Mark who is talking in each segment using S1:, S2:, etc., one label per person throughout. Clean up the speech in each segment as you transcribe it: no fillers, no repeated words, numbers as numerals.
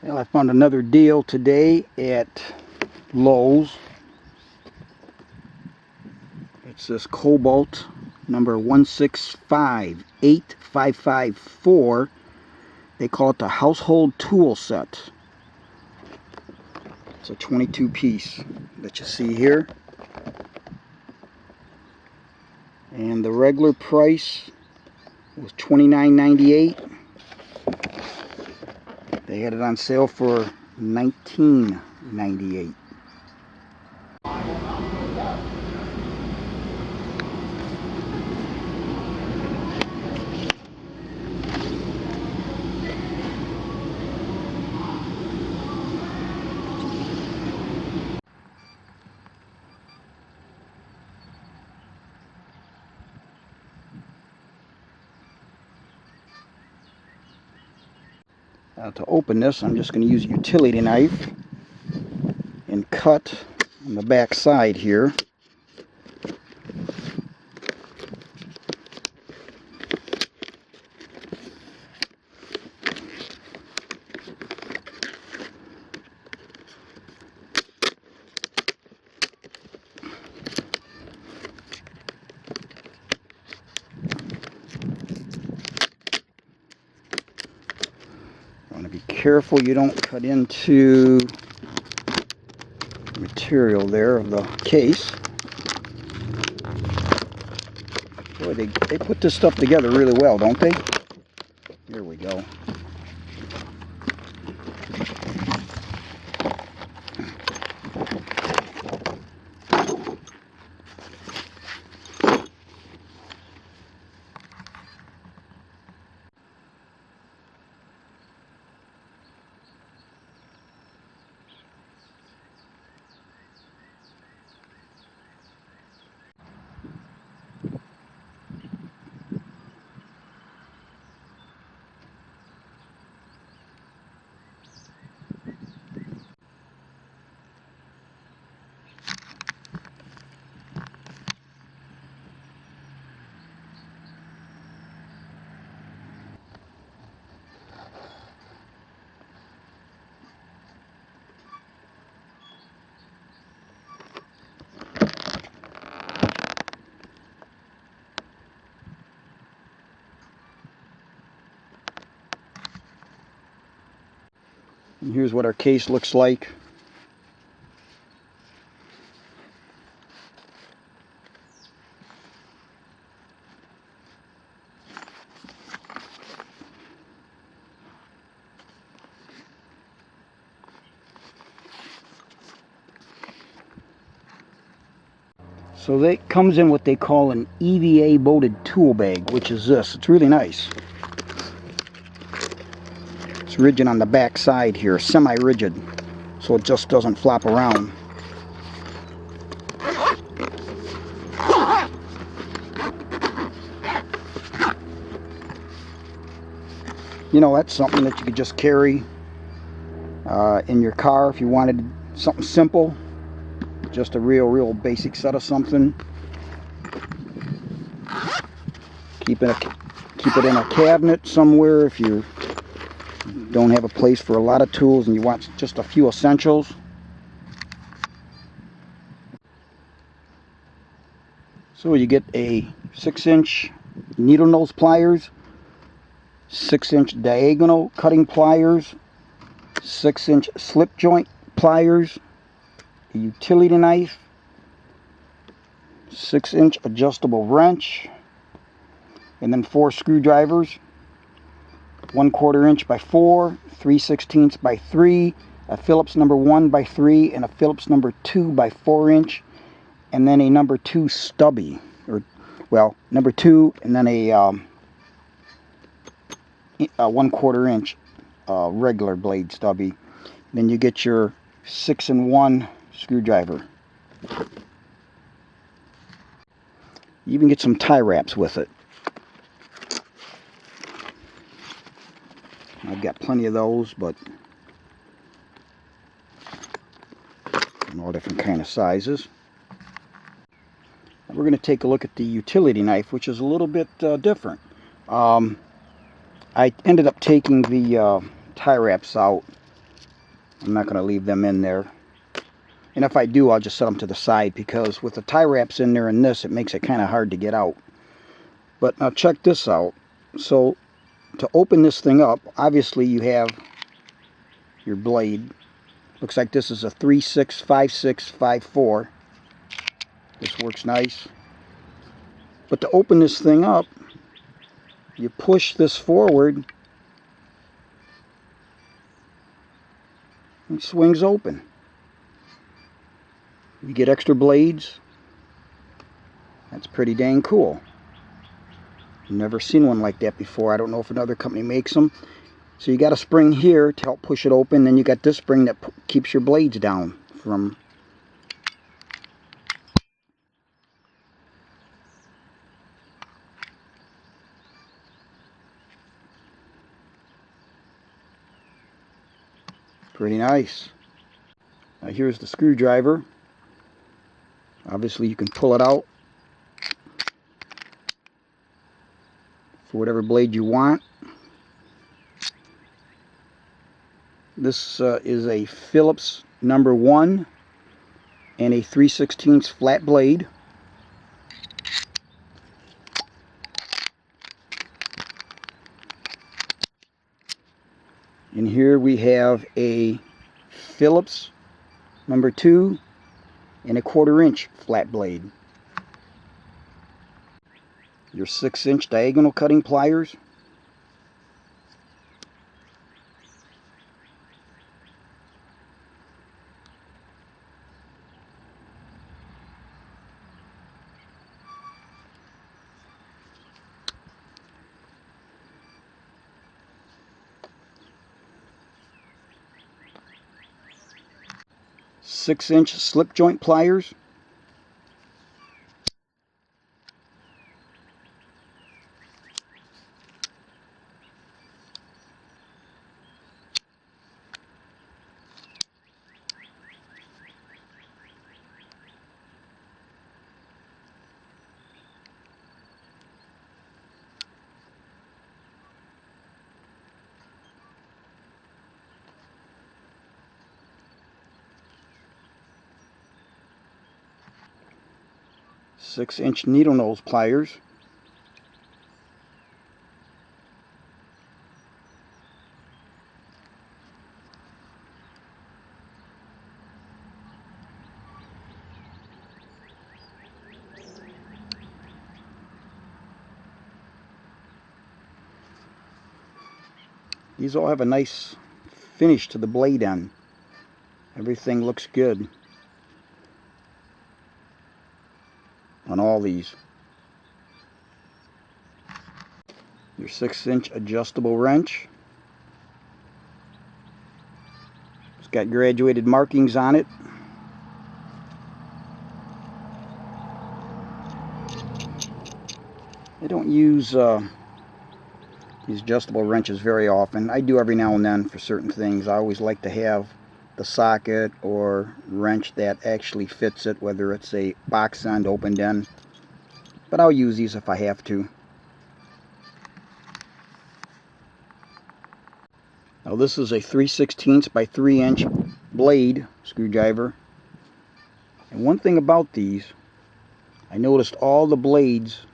S1: Well, I found another deal today at Lowe's. It's this Kobalt number 1658554. They call it the household tool set. It's a 22 piece that you see here. And the regular price was $29.98. They had it on sale for $19.98. To open this, I'm just going to use a utility knife and cut on the back side here. You want to be careful you don't cut into the material there of the case. Boy, they put this stuff together really well, don't they? Here we go. And here's what our case looks like. So that comes in what they call an EVA bolted tool bag, which is this. It's really nice. It's rigid on the back side here, semi-rigid, so it just doesn't flop around. You know, that's something that you could just carry in your car if you wanted something simple. Just a real basic set of something. Keep it in a cabinet somewhere if you don't have a place for a lot of tools and you want just a few essentials. So you get a 6-inch needle nose pliers, 6-inch diagonal cutting pliers, 6-inch slip joint pliers, a utility knife, 6-inch adjustable wrench, and then 4 screwdrivers, 1/4 inch by 4, 3/16 by 3, a Phillips number 1 by 3, and a Phillips number 2 by 4 inch, and then a number 2 stubby, or well, number 2, and then a 1/4 inch regular blade stubby. Then you get your 6-in-1 screwdriver. You even get some tie wraps with it. I've got plenty of those, but in all different kind of sizes. We're going to take a look at the utility knife, which is a little bit different. I ended up taking the tie wraps out I'm not going to leave them in there. And if I do, I'll just set them to the side, because with the tie wraps in there and this, it makes it kind of hard to get out. But now check this out. So to open this thing up, obviously you have your blade. Looks like this is a 3/6, 5/6, 5/4. This works nice. But to open this thing up, you push this forward and it swings open. You get extra blades. That's pretty dang cool. Never seen one like that before. I don't know if another company makes them. So you got a spring here to help push it open. Then you got this spring that keeps your blades down from. Pretty nice. Now here's the screwdriver. Obviously you can pull it out for whatever blade you want. This is a Phillips number 1 and a 3/16 flat blade. And here we have a Phillips number 2 and a 1/4 inch flat blade. Your 6-inch diagonal cutting pliers. Six-inch slip joint pliers. Six-inch needle nose pliers. These all have a nice finish to the blade end. Everything looks good on all these. Your 6-inch adjustable wrench. It's got graduated markings on it. I don't use these adjustable wrenches very often. I do every now and then for certain things. I always like to have the socket or wrench that actually fits it, whether it's a box end, open end. But I'll use these if I have to. Now this is a 3/16 by 3-inch blade screwdriver. And one thing about these, I noticed all the blades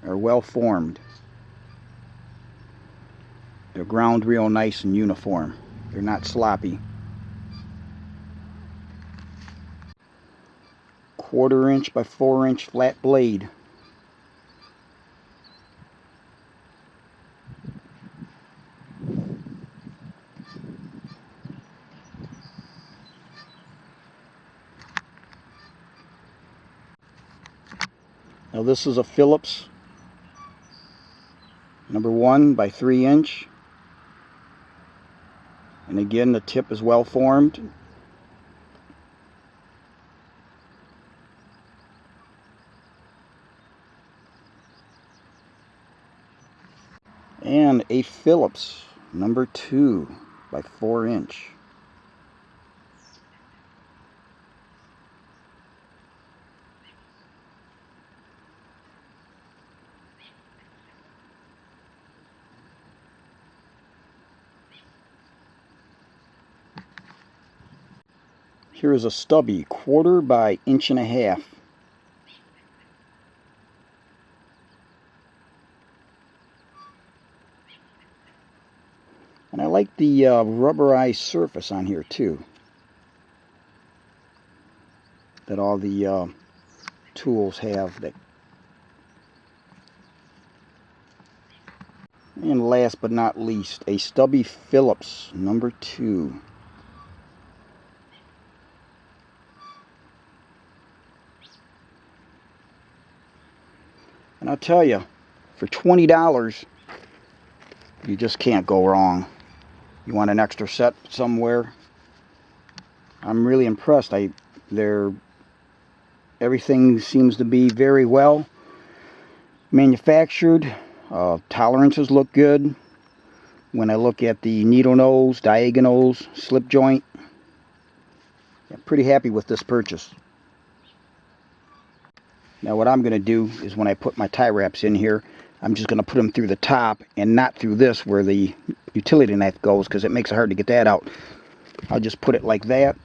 S1: are well formed. They're ground real nice and uniform. They're not sloppy. 1/4 inch by 4-inch flat blade. Now this is a Phillips number 1 by 3-inch. And again, the tip is well formed. And a Phillips number 2 by 4-inch. Here's a stubby 1/4 by 1.5 inches. And I like the rubberized surface on here too, that all the tools have. And last but not least, a stubby Phillips number 2. And I'll tell you, for $20, you just can't go wrong. You want an extra set somewhere? I'm really impressed. Everything seems to be very well manufactured. Tolerances look good. When I look at the needle nose, diagonals, slip joint, I'm pretty happy with this purchase. Now what I'm going to do is when I put my tie wraps in here, I'm just going to put them through the top and not through this where the utility knife goes, because it makes it hard to get that out. I'll just put it like that.